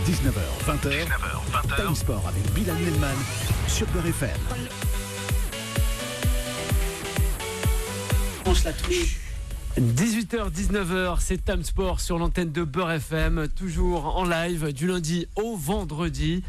19h, 20h, Time Sport avec Bilal Nelman sur Beurre FM. On se la touche. 18h, 19h, c'est Time Sport sur l'antenne de Beurre FM, toujours en live du lundi au vendredi,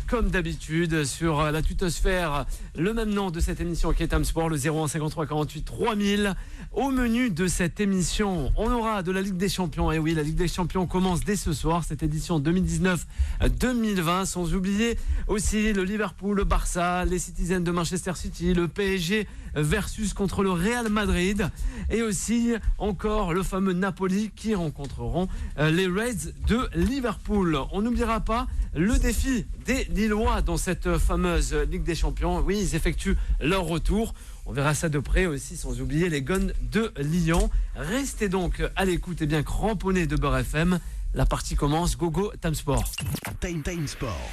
comme d'habitude sur la tutosphère, le même nom de cette émission qui est Time Sport, le 01 53 48 3000. Au menu de cette émission, on aura de la Ligue des Champions, et oui, la Ligue des Champions commence dès ce soir, cette édition 2019-2020, sans oublier aussi le Liverpool, le Barça, les Citizens de Manchester City, le PSG versus contre le Real Madrid, et aussi encore le fameux Napoli qui rencontreront les Reds de Liverpool. On n'oubliera pas le défi des Lillois dans cette fameuse Ligue des Champions. Oui, ils effectuent leur retour. On verra ça de près aussi, sans oublier les Guns de Lyon. Restez donc à l'écoute et bien cramponnés de Beurre FM. La partie commence. Go go, Time Sport. Time Sport.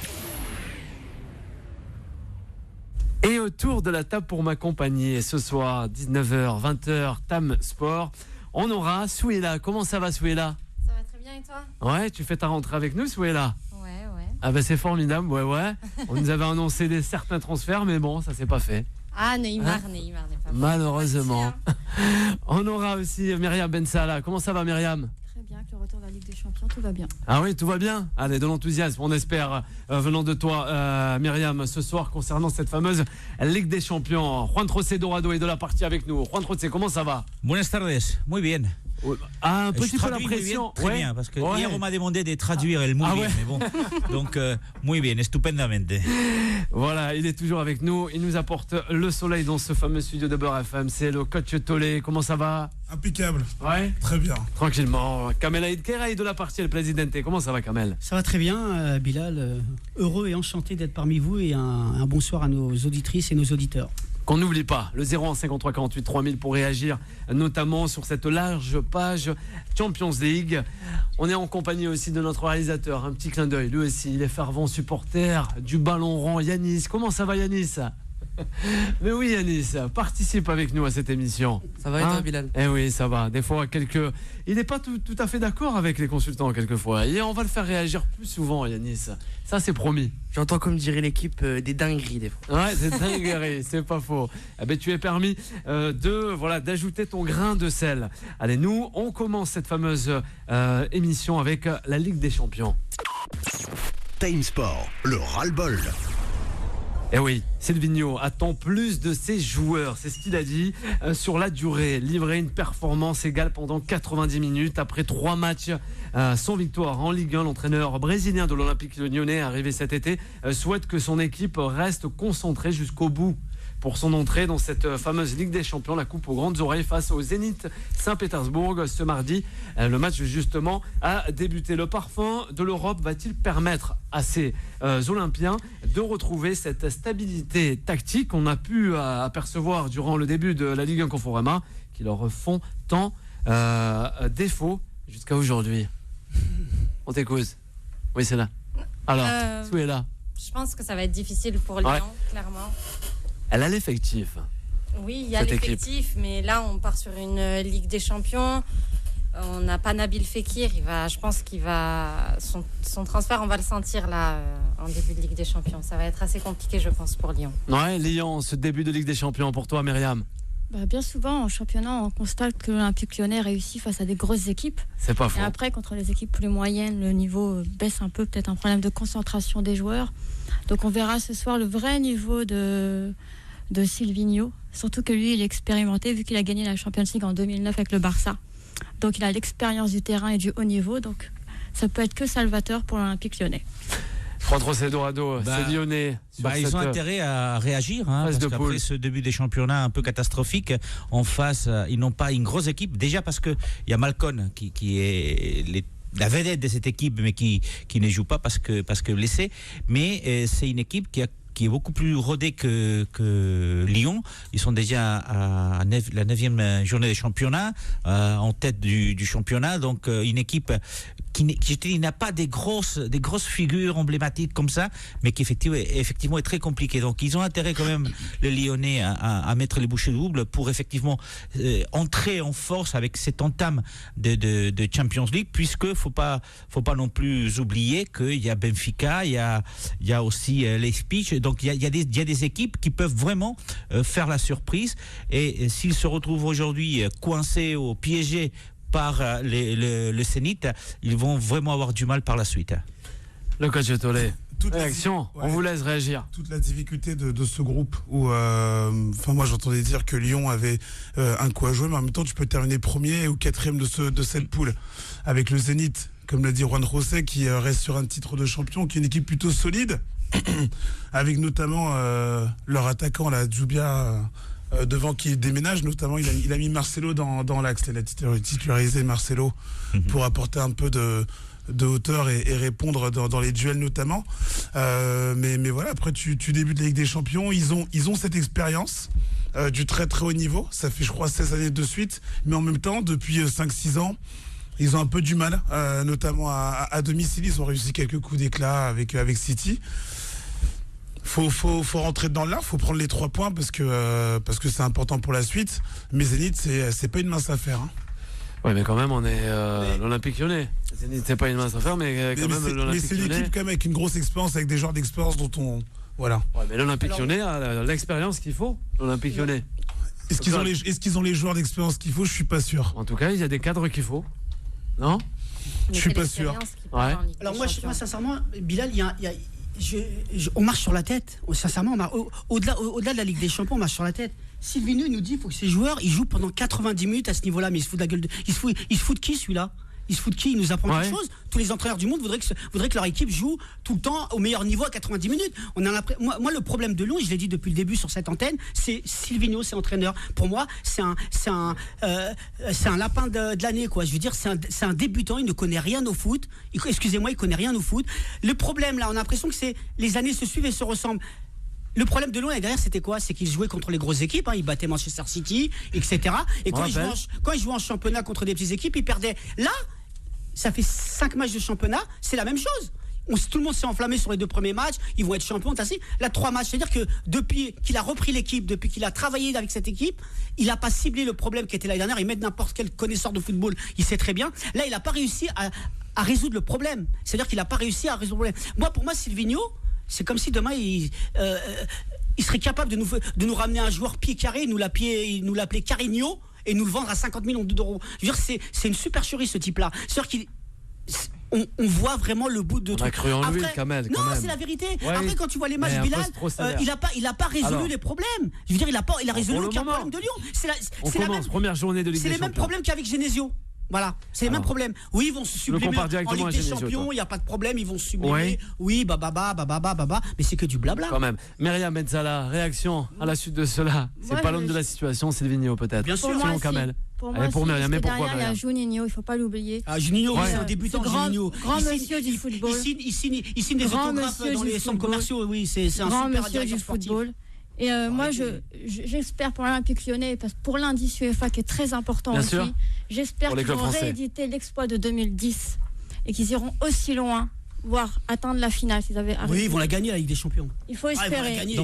Et autour de la table pour m'accompagner ce soir, 19h, 20h, Time Sport, on aura Souela. Comment ça va, Souela? Ça va très bien, et toi? Ouais, tu fais ta rentrée avec nous, Souela? Ouais. Ah ben c'est formidable, ouais. On nous avait annoncé certains transferts, mais bon, ça s'est pas fait. Ah, Neymar n'est pas bon. Malheureusement. On aura aussi Myriam Bensala. Comment ça va, Myriam? Très bien, avec le retour de la Ligue des Champions, tout va bien. Ah oui, tout va bien. Allez, de l'enthousiasme, on espère, venant de toi, Myriam, ce soir, concernant cette fameuse Ligue des Champions. Juan José Dorado est de la partie avec nous. Juan José, comment ça va? Buenas tardes, muy bien. Ah, un petit peu la traduis pression. Très bien, parce que hier on m'a demandé de traduire el muy bien, mais bon. Donc, muy bien, estupendamente. Voilà, il est toujours avec nous. Il nous apporte le soleil dans ce fameux studio de Beurre FM. C'est le coach Tolé. Comment ça va? Impeccable. Ouais. Très bien. Tranquillement. Kamel Aïd Keraï de la partie El Presidente. Comment ça va, Kamel? Ça va très bien, Bilal. Heureux et enchanté d'être parmi vous et un bonsoir à nos auditrices et nos auditeurs. Qu'on n'oublie pas, le 01 53 48 3000 pour réagir, notamment sur cette large page Champions League. On est en compagnie aussi de notre réalisateur, un petit clin d'œil, lui aussi, il est fervent supporter du ballon rond, Yanis. Comment ça va, Yanis? Mais oui, Yanis, participe avec nous à cette émission. Ça va et toi, Bilal? Eh oui, ça va. Des fois, il n'est pas tout à fait d'accord avec les consultants, quelquefois. Et on va le faire réagir plus souvent, Yanis. Ça, c'est promis. J'entends, comme dirait l'équipe, des dingueries des fois. Ouais, c'est dinguerie, c'est pas faux. Eh ben, tu es permis d'ajouter ton grain de sel. Allez, nous, on commence cette fameuse émission avec la Ligue des Champions. Time Sport, le ras-le-bol. Eh oui, Silvinho attend plus de ses joueurs, c'est ce qu'il a dit, sur la durée. Livrer une performance égale pendant 90 minutes. Après 3 matchs sans victoire en Ligue 1, l'entraîneur brésilien de l'Olympique Lyonnais, arrivé cet été, souhaite que son équipe reste concentrée jusqu'au bout. Pour son entrée dans cette fameuse Ligue des Champions, la coupe aux grandes oreilles face au Zénith Saint-Pétersbourg ce mardi. Le match justement a débuté. Le parfum de l'Europe va-t-il permettre à ces Olympiens de retrouver cette stabilité tactique qu'on a pu apercevoir durant le début de la Ligue 1 Conforama, qui leur font tant défaut jusqu'à aujourd'hui? On t'écoute. Oui, c'est là. Alors, où est là? Je pense que ça va être difficile pour Lyon, clairement. Elle a l'effectif. Oui, il y a l'effectif, mais là, on part sur une Ligue des Champions. On n'a pas Nabil Fekir. Je pense qu'il va son transfert, on va le sentir là en début de Ligue des Champions. Ça va être assez compliqué, je pense, pour Lyon. Ouais, Lyon, ce début de Ligue des Champions pour toi, Myriam. Bien souvent, en championnat, on constate que l'Olympique Lyonnais réussit face à des grosses équipes. C'est pas faux. Et après, contre les équipes plus moyennes, le niveau baisse un peu, peut-être un problème de concentration des joueurs. Donc on verra ce soir le vrai niveau de Silvinho, surtout que lui il est expérimenté vu qu'il a gagné la Champions League en 2009 avec le Barça, donc il a l'expérience du terrain et du haut niveau, donc ça peut être que salvateur pour l'Olympique Lyonnais. Juan José Dorado, c'est lyonnais. Ils ont intérêt à réagir, parce qu'après ce début des championnats un peu catastrophique, en face, ils n'ont pas une grosse équipe. Déjà parce qu'il y a Malcon qui est la vedette de cette équipe, mais qui ne joue pas parce que blessé. Mais c'est une équipe qui est beaucoup plus rodée que Lyon. Ils sont déjà à la 9e journée des championnats, en tête du championnat. Donc une équipe il n'a pas des grosses figures emblématiques comme ça, mais qui effectivement est très compliqué. Donc ils ont intérêt quand même, les Lyonnais, à mettre les bouchées doubles pour effectivement entrer en force avec cette entame de Champions League, puisque faut pas non plus oublier qu'il y a Benfica, il y a aussi Leipzig. Donc il y a des équipes qui peuvent vraiment faire la surprise, et s'ils se retrouvent aujourd'hui coincés ou piégés par le Zénith, ils vont vraiment avoir du mal par la suite. Le coach Tollet, réaction, on vous laisse réagir. Toute la difficulté de ce groupe où, moi j'entendais dire que Lyon avait un coup à jouer, mais en même temps tu peux terminer premier ou quatrième de cette poule. Avec le Zénith, comme l'a dit Juan José, qui reste sur un titre de champion, qui est une équipe plutôt solide, avec notamment leur attaquant, la Djoubia, devant, qui déménage. Notamment il a mis Marcelo dans l'axe, il a titularisé Marcelo pour apporter un peu de hauteur et répondre dans les duels notamment. Mais voilà, après tu débutes la Ligue des Champions, ils ont cette expérience du très très haut niveau, ça fait je crois 16 années de suite, mais en même temps depuis 5-6 ans ils ont un peu du mal, notamment à domicile. Ils ont réussi quelques coups d'éclat avec City. Faut rentrer dedans là, faut prendre les 3 points parce que c'est important pour la suite. Mais Zénith, c'est pas une mince affaire. Hein. Oui, mais quand même, on est l'Olympique Lyonnais. Zénith, c'est pas une mince affaire, mais quand même l'Olympique Lyonnais. Mais c'est une équipe quand même avec une grosse expérience, avec des joueurs d'expérience dont on voilà. Ouais, mais l'Olympique Lyonnais a l'expérience qu'il faut. L'Olympique Lyonnais. Est-ce qu'ils ont les joueurs d'expérience qu'il faut? Je suis pas sûr. En tout cas, il y a des cadres qu'il faut. Non? Je suis pas sûr. Ouais. Alors moi, sincèrement, Bilal, on marche sur la tête. Sincèrement, au-delà de la Ligue des Champions, on marche sur la tête. Sylvinho nous dit qu'il faut que ces joueurs ils jouent pendant 90 minutes à ce niveau-là, mais il se fout de la gueule il se fout de qui celui-là? Il se fout de qui? Il nous apprend quelque chose? Tous les entraîneurs du monde voudraient que leur équipe joue tout le temps au meilleur niveau à 90 minutes. Moi, le problème de Lyon, je l'ai dit depuis le début sur cette antenne, c'est Sylvinho, c'est entraîneur. Pour moi, c'est un lapin de l'année, quoi. Je veux dire, c'est un débutant, il ne connaît rien au foot. Excusez-moi, il connaît rien au foot. Le problème, là, on a l'impression que les années se suivent et se ressemblent. Le problème de Lyon l'année dernière, c'était quoi? C'est qu'ils jouaient contre les grosses équipes, ils battaient Manchester City, etc. Et quand ils jouaient en championnat contre des petites équipes, ils perdaient. Là, ça fait 5 matchs de championnat, c'est la même chose. Tout le monde s'est enflammé sur les 2 premiers matchs, ils vont être champions. Là, 3 matchs, c'est-à-dire que depuis qu'il a repris l'équipe, depuis qu'il a travaillé avec cette équipe, il n'a pas ciblé le problème qui était l'année dernière. Il met n'importe quel connaisseur de football, il sait très bien. Là, il n'a pas réussi à résoudre le problème. C'est-à-dire qu'il n'a pas réussi à résoudre le problème. Pour moi, Sylvinho, c'est comme si demain il serait capable de nous ramener un joueur pied carré, nous l'appeler Carigno et nous le vendre à 50 millions d'euros. Je veux dire, c'est une supercherie ce type-là. C'est-à-dire on voit vraiment le bout de truc. On a cru en lui, Kamel. Non, c'est la vérité. Ouais. Après, quand tu vois les matchs, Bilal, il a pas résolu les problèmes. Je veux dire, il a résolu aucun problème de Lyon. C'est la même première journée de Ligue des Champions. C'est les mêmes problèmes qu'avec Genesio. Voilà, c'est le même problème. Oui, ils vont se sublimer en Ligue des Champions, il n'y a pas de problème, ils vont se sublimer. Oui, mais c'est que du blabla. Quand même. Myriam Benzala, réaction à la suite de cela. C'est pas l'homme de la situation, c'est Sylvinho peut-être. Bien sûr, selon Kamel. Pour Myriam, mais pourquoi derrière, il y a Juninho, il ne faut pas l'oublier. Juninho, c'est un débutant. Grand monsieur du football. Il signe des autographes dans les centres commerciaux, oui, c'est un super directeur sportif. Et moi, j'espère pour l'Olympique Lyonnais, parce que pour l'indice UEFA qui est très important aussi, j'espère qu'ils vont rééditer l'exploit de 2010 et qu'ils iront aussi loin, voire atteindre la finale s'ils avaient arrêté. Oui, ils vont la gagner la Ligue des Champions. Il faut espérer. Il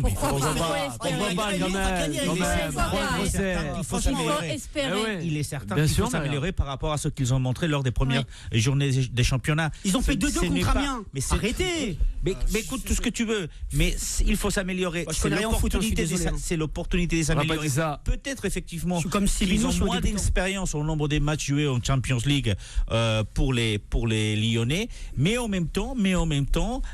faut s'améliorer. Il est certain qu'il faut s'améliorer par rapport à ce qu'ils ont montré lors des premières journées des championnats. Ils ont fait 2-2 contre Amiens. Mais arrêtez. Mais écoute tout ce que tu veux, mais il faut s'améliorer. C'est l'opportunité de s'améliorer. Peut-être effectivement qu'ils ont moins d'expérience au nombre des matchs joués en Champions League pour les Lyonnais, mais en même temps,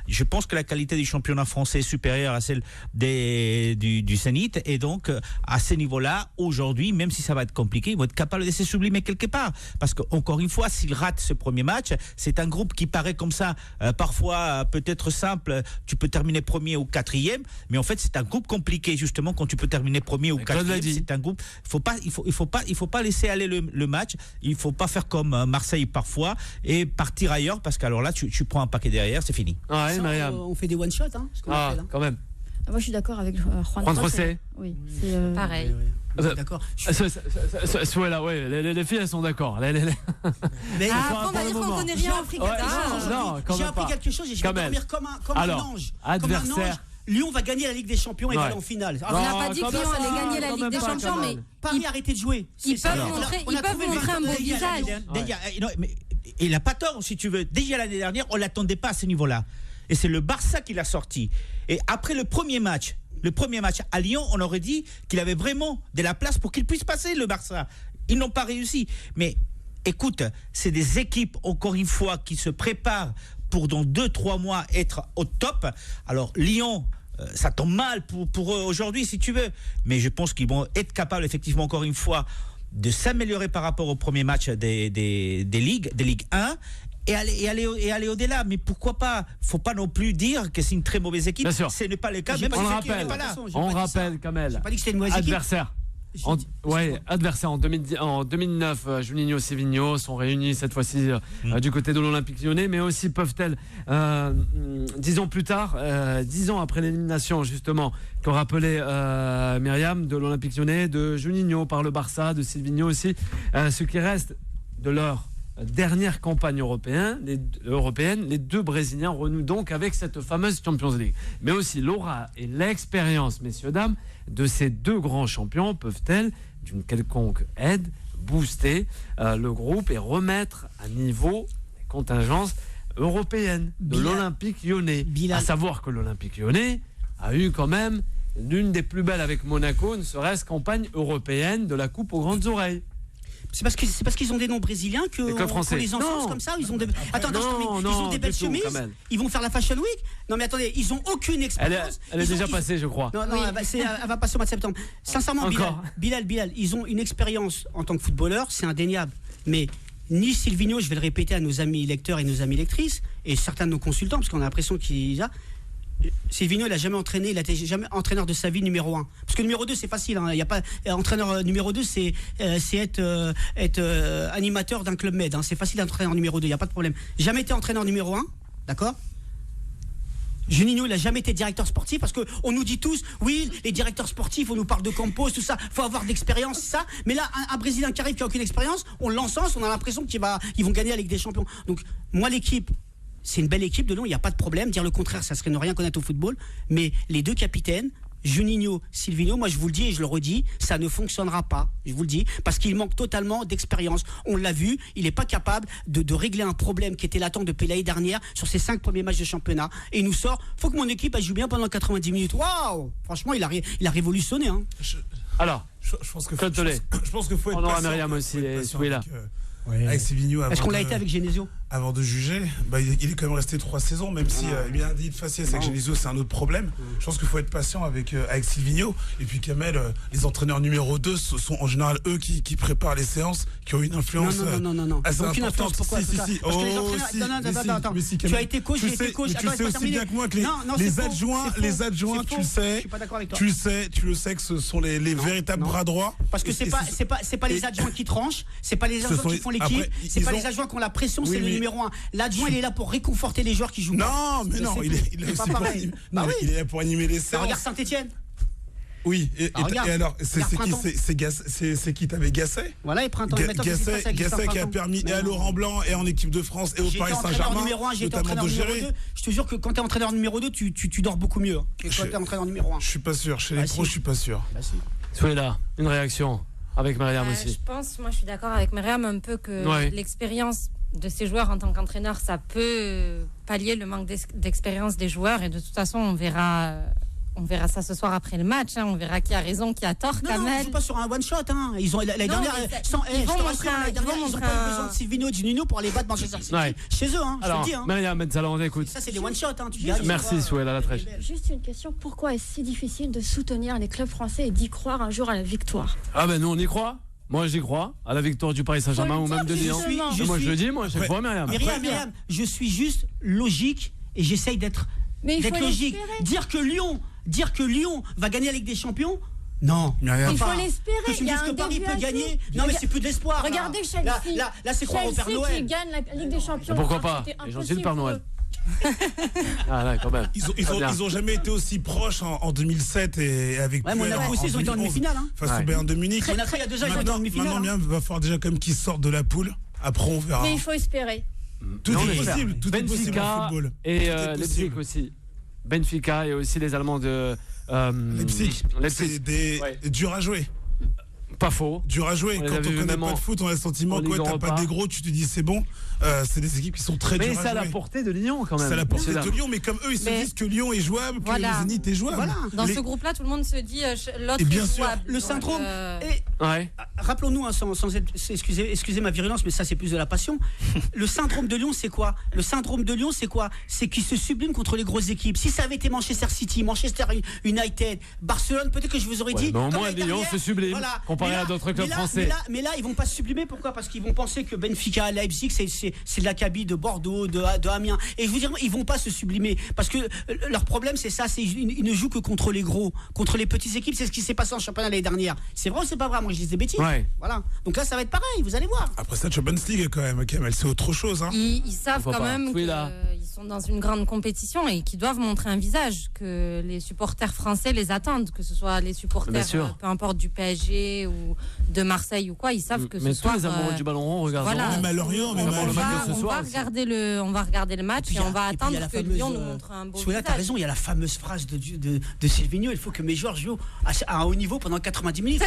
je pense que la qualité du championnat français est supérieure à celle du Zénith, et donc à ce niveau-là, aujourd'hui, même si ça va être compliqué, ils vont être capables de se sublimer quelque part, parce qu'encore une fois, s'ils ratent ce premier match, c'est un groupe qui paraît comme ça, parfois peut-être simple, tu peux terminer premier ou quatrième, mais en fait c'est un groupe compliqué justement quand tu peux terminer premier ou quatrième. C'est un groupe, il faut pas laisser aller le match, il faut pas faire comme Marseille parfois et partir ailleurs, parce qu'alors là tu prends un paquet derrière, c'est fini. Ouais, on fait des one shot, quand même. Moi, je suis d'accord avec Juan José. Oui, c'est pareil. D'accord. Là, ouais, les filles, elles sont d'accord. Mais on va dire qu'on connaît rien en Afrique. J'ai appris quelque chose et je vais dormir comme un ange. Adversaire. Lyon va gagner la Ligue des Champions et va aller en finale. On n'a pas dit que Lyon allait gagner la Ligue des Champions, mais Paris arrêtez de jouer. Ils peuvent montrer un beau visage. Il n'a pas tort, si tu veux. Déjà l'année dernière, on ne l'attendait pas à ce niveau-là. Et c'est le Barça qui l'a sorti. Et après le premier match à Lyon, on aurait dit qu'il avait vraiment de la place pour qu'il puisse passer, le Barça. Ils n'ont pas réussi. Mais écoute, c'est des équipes, encore une fois, qui se préparent pour dans 2-3 mois être au top. Alors Lyon, ça tombe mal pour eux aujourd'hui, si tu veux. Mais je pense qu'ils vont être capables, effectivement, encore une fois, de s'améliorer par rapport au premier match des Ligue 1 et aller au-delà. Mais pourquoi pas? Faut pas non plus dire que c'est une très mauvaise équipe. Ce n'est pas le cas. Même on rappelle, Kamel. J'ai pas dit que c'était une mauvaise adversaire. Adversaire en 2009, Juninho, Silvinho sont réunis cette fois-ci du côté de l'Olympique Lyonnais, mais aussi peuvent-elles, 10 ans plus tard, 10 ans après l'élimination justement qu'ont rappelé Myriam de l'Olympique Lyonnais, de Juninho par le Barça, de Silvinho aussi, ce qui reste de leur dernière campagne européenne, les deux Brésiliens renouent donc avec cette fameuse Champions League. Mais aussi l'aura et l'expérience, messieurs, dames, de ces deux grands champions peuvent-elles, d'une quelconque aide, booster le groupe et remettre à niveau les contingences européennes de l'Olympique Lyonnais. À savoir que l'Olympique Lyonnais a eu quand même l'une des plus belles avec Monaco, ne serait-ce campagne européenne de la Coupe aux grandes oreilles. C'est parce qu'ils ont des noms brésiliens qu'on les enfonce comme ça. Ils ont des... ils ont des belles chemises. Ils vont faire la Fashion Week. Non mais attendez, ils ont aucune expérience. Elle est déjà passée, je crois. Non, elle va passer au mois de septembre. Sincèrement, Bilal, ils ont une expérience en tant que footballeur, c'est indéniable. Mais ni Silvinho, je vais le répéter à nos amis lecteurs et nos amies lectrices, et certains de nos consultants, parce qu'on a l'impression qu'il a... Silvinho, il n'a jamais entraîné, il n'était jamais entraîneur de sa vie numéro 1. Parce que numéro 2, c'est facile. Il y a pas entraîneur numéro 2, c'est être animateur d'un club med. C'est facile d'être entraîneur numéro 2, il n'y a pas de problème. Jamais été entraîneur numéro 1, d'accord? Juninho, il n'a jamais été directeur sportif parce qu'on nous dit tous, oui, les directeurs sportifs, on nous parle de Campos, tout ça, faut avoir d'expérience, ça. Mais là, un Brésilien qui arrive qui n'a aucune expérience, on l'encense, on a l'impression qu'ils vont gagner la Ligue des Champions. Donc, moi, l'équipe, c'est une belle équipe de Lyon, il n'y a pas de problème. Dire le contraire, ça serait ne rien connaître au football. Mais les deux capitaines, Juninho, Silvinho, moi je vous le dis et je le redis, ça ne fonctionnera pas, je vous le dis, parce qu'il manque totalement d'expérience. On l'a vu, il n'est pas capable de régler un problème qui était latent depuis l'année dernière sur ses 5 premiers matchs de championnat. Et il nous sort, faut que mon équipe elle joue bien pendant 90 minutes. Waouh! Franchement, il a révolutionné. Hein. Alors, je pense qu'il faut être on aura Myriam aussi, celui-là. Avec Silvinho. Est-ce qu'on l'a été avec Genesio? Avant de juger, il est quand même resté 3 saisons, même si il a dit faciès avec Genesio, c'est un autre problème. Je pense qu'il faut être patient avec Silvinho. Et puis Kamel, les entraîneurs numéro 2 sont en général eux qui préparent les séances, qui ont une influence assez importante. Pourquoi? Si. Parce que les entraîneurs... Attends. Tu as été coach, j'ai été coach. Tu sais aussi bien que moi que les adjoints, tu le sais que ce sont les véritables bras droits. Parce que c'est pas les adjoints qui tranchent, c'est pas les adjoints qui font l'équipe, c'est pas les adjoints qui ont la pression, c'est le numéro 1. L'adjoint, il est là pour réconforter les joueurs qui jouent. Non, mais non, il est là pour animer les séances. Regarde Saint-Etienne. Oui, et alors, c'est qui t'avait Gasset? Voilà, et Printemps. Gasset qui a permis et à Laurent Blanc et en équipe de France et au Paris Saint-Germain notamment de gérer. Je te jure que quand t'es entraîneur numéro 2, tu dors beaucoup mieux que quand t'es entraîneur numéro 1. Je suis pas sûr, chez les pros, je suis pas sûr. Soyez là, une réaction avec Myriam aussi. Je suis d'accord avec Myriam un peu que l'expérience de ces joueurs en tant qu'entraîneur, ça peut pallier le manque d'expérience des joueurs, et de toute façon on verra ça ce soir après le match, on verra qui a raison, qui a tort. Non, ils jouent pas sur un one shot. Ils ont l'année dernière, ils ont pas besoin de Silvinho et de Juninho pour aller battre Manchester City chez eux. Alors, Myriam Benzala, on écoute. Ça c'est des one shot. Merci Souela la trèche. Juste une question, pourquoi est-ce si difficile de soutenir les clubs français et d'y croire un jour à la victoire? Ah ben nous on y croit. Moi j'y crois, à la victoire du Paris Saint-Germain ou même de Lyon. Moi je le dis, moi chaque fois Myriam. Myriam, je suis juste logique et j'essaye d'être logique. Dire que Lyon va gagner la Ligue des Champions, non. Il faut l'espérer. Que tu me dises que Paris peut gagner, non mais c'est plus de l'espoir. Regardez Chelsea. Là c'est croire au Père Noël. Qui gagne la Ligue des Champions. Pourquoi pas? Les gentils de Père Noël. Ah là, quand même. Ils ont jamais été aussi proches en 2007 et avec. Ouais, Monaco aussi, ils ont été en demi-finale. Face au Bayern de Munich. Monaco, il y a 2 ans, ils ont été en demi-finale. Maintenant, il va falloir déjà quand même qu'ils sortent de la poule. Après, on verra. Mais il faut espérer. Tout est possible. Tout est possible en football. Et Leipzig aussi. Benfica et aussi les Allemands de Leipzig. C'est dur à jouer. Pas faux. Dur à jouer. Quand on connaît pas de foot, on a le sentiment que t'as pas des gros, tu te dis c'est bon. C'est des équipes qui sont très dures à jouer. Mais c'est à la portée de Lyon quand même. C'est à la portée de Lyon, mais comme eux, ils se disent que Lyon est jouable, que le Zénith est jouable. Voilà. Dans ce groupe-là, tout le monde se dit l'autre est jouable. Le syndrome. Rappelons-nous, sans excusez ma virulence, mais ça c'est plus de la passion. Le syndrome de Lyon, c'est quoi? Le syndrome de Lyon, c'est quoi? C'est qu'ils se subliment contre les grosses équipes. Si ça avait été Manchester City, Manchester United, Barcelone, peut-être que je vous aurais dit. Mais au moins Lyon se sublime comparé à d'autres clubs français. Mais là, ils vont pas se sublimer. Pourquoi? Parce qu'ils vont penser que Benfica, Leipzig, c'est de l'acabit de Bordeaux, de Amiens. Et je vous dire, ils vont pas se sublimer parce que leur problème, c'est ça. Ils ne jouent que contre les gros, contre les petites équipes. C'est ce qui s'est passé en championnat l'année dernière. C'est vrai ou c'est pas vrai? Moi, je dis des bêtises. Ouais. Voilà. Donc là, ça va être pareil. Vous allez voir. Après ça, Champions League quand même, c'est autre chose. Hein. Ils savent quand même qu'ils sont dans une grande compétition et qu'ils doivent montrer un visage, que les supporters français les attendent, que ce soit les supporters, peu importe du PSG ou de Marseille ou quoi, ils savent que ce soir. Mais tous les amoureux du ballon rond regardent. Voilà. Même à Lorient, on va regarder le match et on va attendre que Lyon nous montre un beau visage. T'as raison, il y a la fameuse phrase de Silvino, il faut que mes joueurs jouent à un haut niveau pendant 90 minutes.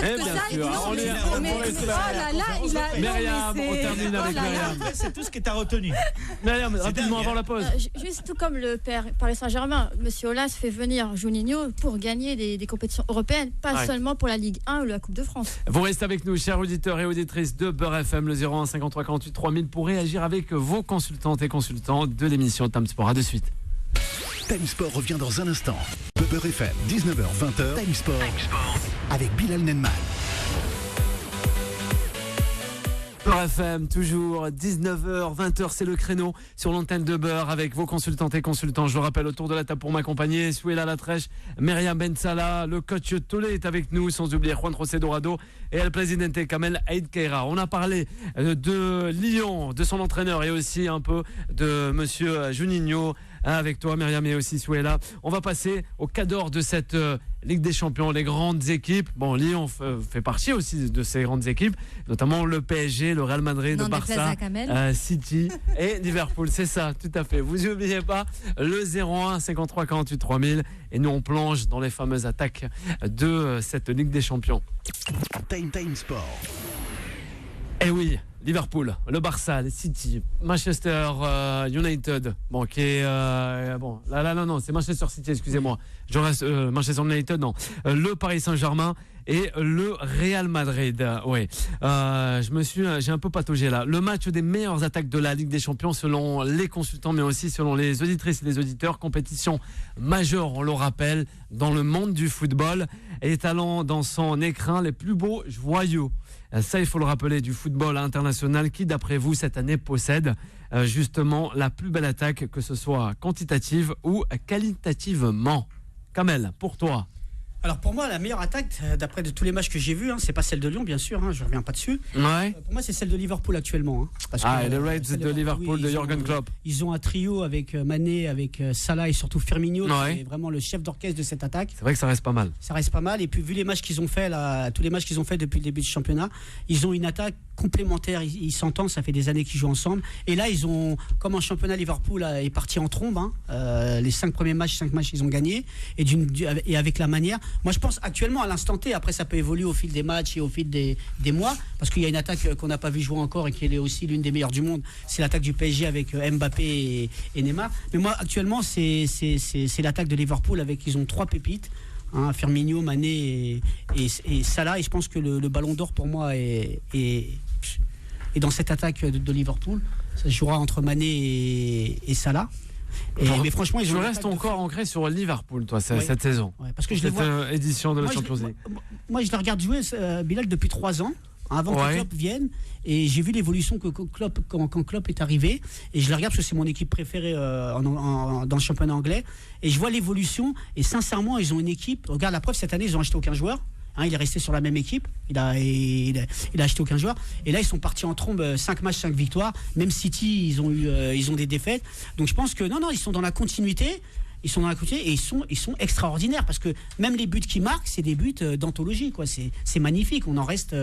Myriam, on termine avec Myriam. C'est tout ce que tu as retenu. Myriam, rapidement avant la pause. Juste tout comme le père Paris Saint-Germain, Monsieur Aulas fait venir Juninho pour gagner des compétitions européennes, pas seulement pour la Ligue 1 ou la Coupe de France. Vous restez avec nous, chers auditeurs et auditrices de Beurre FM, le 01 53 48 3000 pour réagir avec vos consultantes et consultants de l'émission Time Sport. À de suite. Time Sport revient dans un instant. Beurre FM, 19h-20h. Time Sport avec Bilal Nenman. Beurre FM, toujours 19h, 20h, c'est le créneau sur l'antenne de Beurre avec vos consultantes et consultants. Je le rappelle, autour de la table pour m'accompagner, Souela Latrèche, Myriam Bensala, le coach Tolé est avec nous, sans oublier Juan José Dorado et el presidente Kamel Aïd Keira. On a parlé de Lyon, de son entraîneur et aussi un peu de monsieur Juninho. Avec toi Myriam et aussi Souela. On va passer au cadre de cette Ligue des Champions, les grandes équipes. Bon, Lyon fait partie aussi de ces grandes équipes, notamment le PSG, le Real Madrid, le Barça, City et Liverpool. C'est ça, tout à fait. Vous n'oubliez pas le 01 53 48 3000 et nous on plonge dans les fameuses attaques de cette Ligue des Champions. Time Sport. Eh oui, Liverpool, le Barça, le City, Manchester United, bon qui est bon là non c'est Manchester City, excusez-moi, je reste Manchester United, non, le Paris Saint-Germain et le Real Madrid. Ouais, j'ai un peu pataugé là. Le match des meilleures attaques de la Ligue des Champions selon les consultants, mais aussi selon les auditrices et les auditeurs. Compétition majeure, on le rappelle, dans le monde du football, étalant dans son écrin les plus beaux joyaux. Ça, il faut le rappeler, du football international qui, d'après vous, cette année possède justement la plus belle attaque, que ce soit quantitative ou qualitativement. Kamel, pour toi? Alors pour moi, la meilleure attaque, d'après de tous les matchs que j'ai vus, c'est pas celle de Lyon, bien sûr, je reviens pas dessus. Ouais. Pour moi, c'est celle de Liverpool actuellement. Parce que, et les Reds de Liverpool, de Jürgen Klopp. Ils ont un trio avec Mané, avec Salah et surtout Firmino, qui est vraiment le chef d'orchestre de cette attaque. C'est vrai que ça reste pas mal. Ça reste pas mal. Et puis vu les matchs qu'ils ont fait, tous les matchs qu'ils ont fait depuis le début du championnat, ils ont une attaque complémentaire. Ils s'entendent, ça fait des années qu'ils jouent ensemble. Et là, ils ont, comme en championnat, Liverpool est parti en trombe. Les 5 premiers matchs, 5 matchs, ils ont gagné. Et avec la manière. Moi, je pense actuellement à l'instant T, après ça peut évoluer au fil des matchs et au fil des mois, parce qu'il y a une attaque qu'on n'a pas vu jouer encore et qui est aussi l'une des meilleures du monde, c'est l'attaque du PSG avec Mbappé et Neymar. Mais moi actuellement c'est l'attaque de Liverpool avec, ils ont 3 pépites, Firmino, Mané et Salah, et je pense que le ballon d'or pour moi est dans cette attaque de Liverpool. Ça jouera entre Mané et Salah. Mais franchement, je reste encore ancré sur Liverpool, toi, cette saison. Ouais, parce que je cette édition de la Champions League. Moi, je la regarde jouer, Bilal, depuis 3 ans, avant que Klopp vienne. Et j'ai vu l'évolution que Klopp, quand Klopp est arrivé. Et je la regarde parce que c'est mon équipe préférée dans le championnat anglais. Et je vois l'évolution. Et sincèrement, ils ont une équipe. Regarde la preuve, cette année, ils n'ont acheté aucun joueur. il est resté sur la même équipe. Il a acheté aucun joueur. Et là, ils sont partis en trombe, 5 matchs, 5 victoires. Même City, ils ont des défaites. Donc je pense que non, ils sont dans la continuité. Ils sont dans la continuité et ils sont extraordinaires parce que même les buts qu'ils marquent, c'est des buts d'anthologie, quoi. C'est magnifique. On en reste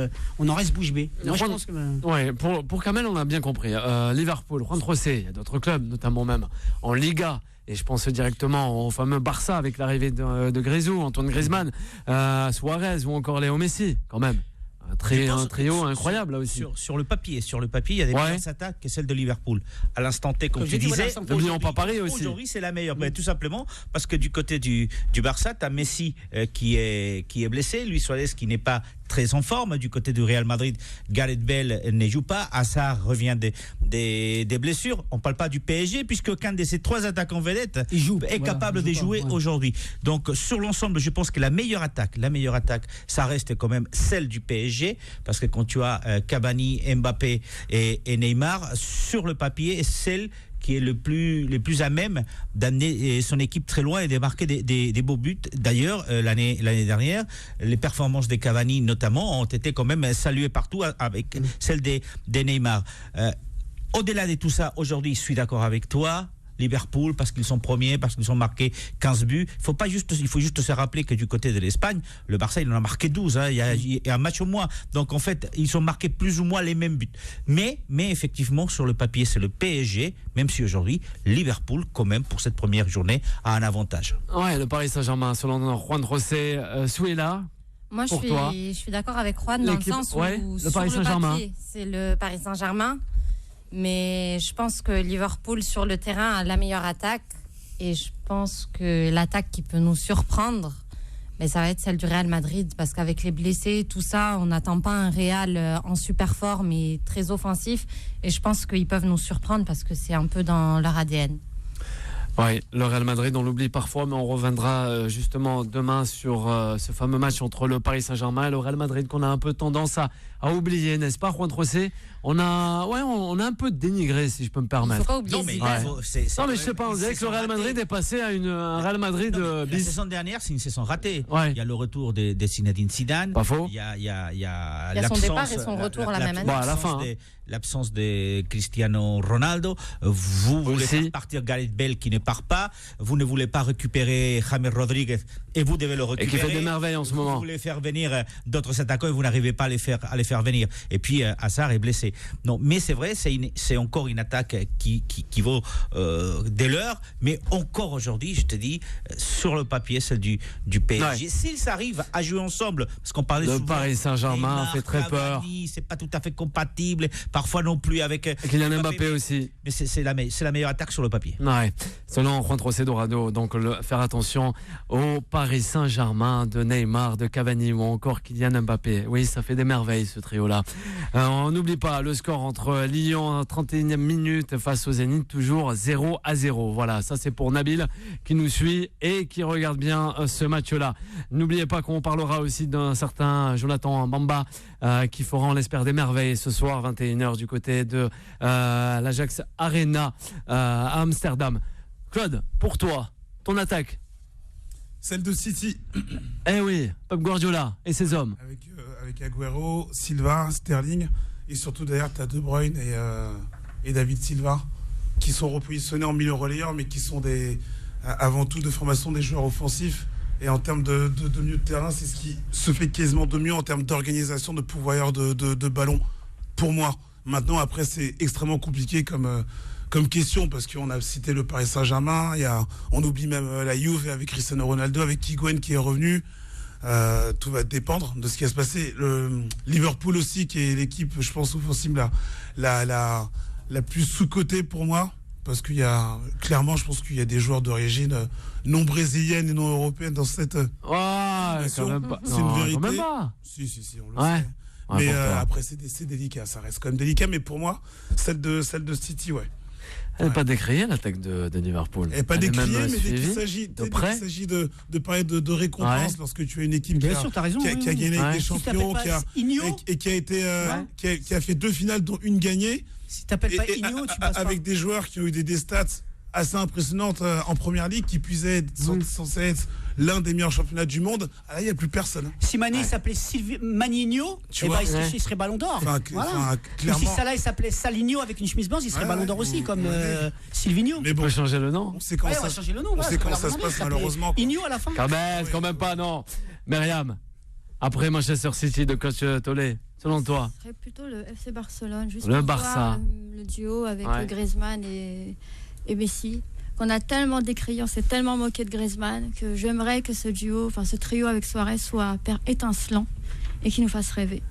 bouche bée. Moi, je pense que... Ouais, pour Kamel, on a bien compris. Liverpool, Juan José, il y a d'autres clubs, notamment même en Liga. Et je pense directement au fameux Barça avec l'arrivée de Grisou, Antoine Griezmann, Suarez ou encore Léo Messi, quand même. Un trio incroyable là aussi. Sur le papier, il y a des meilleures attaques que celle de Liverpool. À l'instant T, comme tu disais, n'oublions pas Paris aussi. Aujourd'hui, c'est la meilleure. Tout simplement parce que du côté du Barça, tu as Messi qui est blessé, Luis Suarez qui n'est pas très en forme. Du côté du Real Madrid, Gareth Bale ne joue pas. Hazard revient des blessures. On ne parle pas du PSG puisque aucun de ces 3 attaquants vedettes est capable de jouer aujourd'hui. Donc sur l'ensemble, je pense que la meilleure attaque, ça reste quand même celle du PSG. Parce que quand tu as Cavani, Mbappé et Neymar, sur le papier, celle qui est le plus à même d'amener son équipe très loin et de marquer des beaux buts. D'ailleurs, l'année dernière, les performances de Cavani notamment ont été quand même saluées partout avec celles des Neymar. Au-delà de tout ça, aujourd'hui, je suis d'accord avec toi. Liverpool, parce qu'ils sont premiers, parce qu'ils ont marqué 15 buts. Il faut juste se rappeler que du côté de l'Espagne, le Barça, il en a marqué 12. Il y a un match au moins. Donc, en fait, ils ont marqué plus ou moins les mêmes buts. Mais effectivement, sur le papier, c'est le PSG, même si aujourd'hui, Liverpool, quand même, pour cette première journée, a un avantage. Ouais, le Paris Saint-Germain, selon Juan José, Souela. Moi, je suis d'accord avec Juan dans le sens où le Paris Saint-Germain, c'est le Paris Saint-Germain. Mais je pense que Liverpool sur le terrain a la meilleure attaque et je pense que l'attaque qui peut nous surprendre, ça va être celle du Real Madrid parce qu'avec les blessés, tout ça, on n'attend pas un Real en super forme et très offensif et je pense qu'ils peuvent nous surprendre parce que c'est un peu dans leur ADN. Oui, le Real Madrid, on l'oublie parfois, mais on reviendra justement demain sur ce fameux match entre le Paris Saint-Germain et le Real Madrid qu'on a un peu tendance à oublier, n'est-ce pas, Juan José? On a un peu dénigré, si je peux me permettre. Il faut pas oublier non, mais je sais pas, on dirait que le Real Madrid est passé à un Real Madrid la saison dernière, c'est une saison ratée. Ouais. Il y a le retour de Zinedine Zidane. Pas faux. Il y a son départ et son retour la même année. À la fin. L'absence de Cristiano Ronaldo. Vous voulez faire partir Gareth Bale qui ne part pas. Vous ne voulez pas récupérer James Rodriguez et vous devez le récupérer. Et qui fait des merveilles en ce moment. Vous voulez faire venir d'autres attaquants et vous n'arrivez pas à les faire venir. Et puis Hazard est blessé. Non, mais c'est vrai, c'est encore une attaque qui vaut des leurs. Mais encore aujourd'hui, je te dis, sur le papier, celle du PSG. Ouais. S'ils arrivent à jouer ensemble, parce qu'on parlait souvent. Le Paris Saint-Germain fait très peur. C'est pas tout à fait compatible. Parfois non plus avec Kylian Mbappé aussi. Mais c'est la meilleure attaque sur le papier. Ouais. Selon Juan José Dorado, donc faire attention au Paris Saint-Germain de Neymar, de Cavani ou encore Kylian Mbappé. Oui, ça fait des merveilles ce trio-là. On n'oublie pas le score entre Lyon en 31e minute face au Zénith, toujours 0-0. Voilà, ça c'est pour Nabil qui nous suit et qui regarde bien ce match-là. N'oubliez pas qu'on parlera aussi d'un certain Jonathan Bamba qui fera, on l'espère, des merveilles ce soir 21h du côté de l'Ajax Arena à Amsterdam. Claude, pour toi, ton attaque? Celle de City. Eh oui, Pep Guardiola et ses hommes. Avec Agüero, Silva, Sterling et surtout derrière tu as De Bruyne et David Silva qui sont repositionnés en milieu relayeur mais qui sont avant tout de formation des joueurs offensifs. Et en termes de milieu de terrain, c'est ce qui se fait quasiment de mieux en termes d'organisation, de pourvoyeur de ballon, pour moi. Maintenant, après, c'est extrêmement compliqué comme question, parce qu'on a cité le Paris Saint-Germain, on oublie même la Juve avec Cristiano Ronaldo, avec Higuaín qui est revenu. Tout va dépendre de ce qui va se passer. Le Liverpool aussi, qui est l'équipe, je pense, offensive la plus sous-cotée pour moi. Parce qu'il y a, clairement, je pense qu'il y a des joueurs d'origine non brésilienne et non européenne dans cette quand même pas. C'est une vérité. Quand même pas. Si, on le sait. Mais après, c'est délicat, ça reste quand même délicat. Mais pour moi, celle de City, ouais. Elle n'est pas décriée, l'attaque de Liverpool. Elle n'est pas décriée, mais dès qu'il s'agit de parler de récompense, lorsque tu as une équipe qui a gagné avec des champions, qui a fait 2 finales, dont une gagnée. Si tu n'appelles pas Igno, tu passes avec des joueurs qui ont eu des stats assez impressionnante en première ligue, qui puisait censé être l'un des meilleurs championnats du monde. Ah, là, il n'y a plus personne. Si Mané s'appelait Maninho, il serait ballon d'or. Clairement. Si Salah il s'appelait Salinho avec une chemise blanche, il serait ballon d'or aussi, comme Silvinho. Mais bon, on peut changer le nom. On sait comment ça se passe, malheureusement. Igno à la fin. Quand même pas, non. Myriam, après Manchester City de coach Tollé, selon toi? Ce serait plutôt le FC Barcelone, juste le pour Barça. voir le duo avec Griezmann et Messi. Qu'on a tellement décrié, on s'est tellement moqué de Griezmann que j'aimerais que ce duo, enfin ce trio avec Suarez soit étincelant et qu'il nous fasse rêver.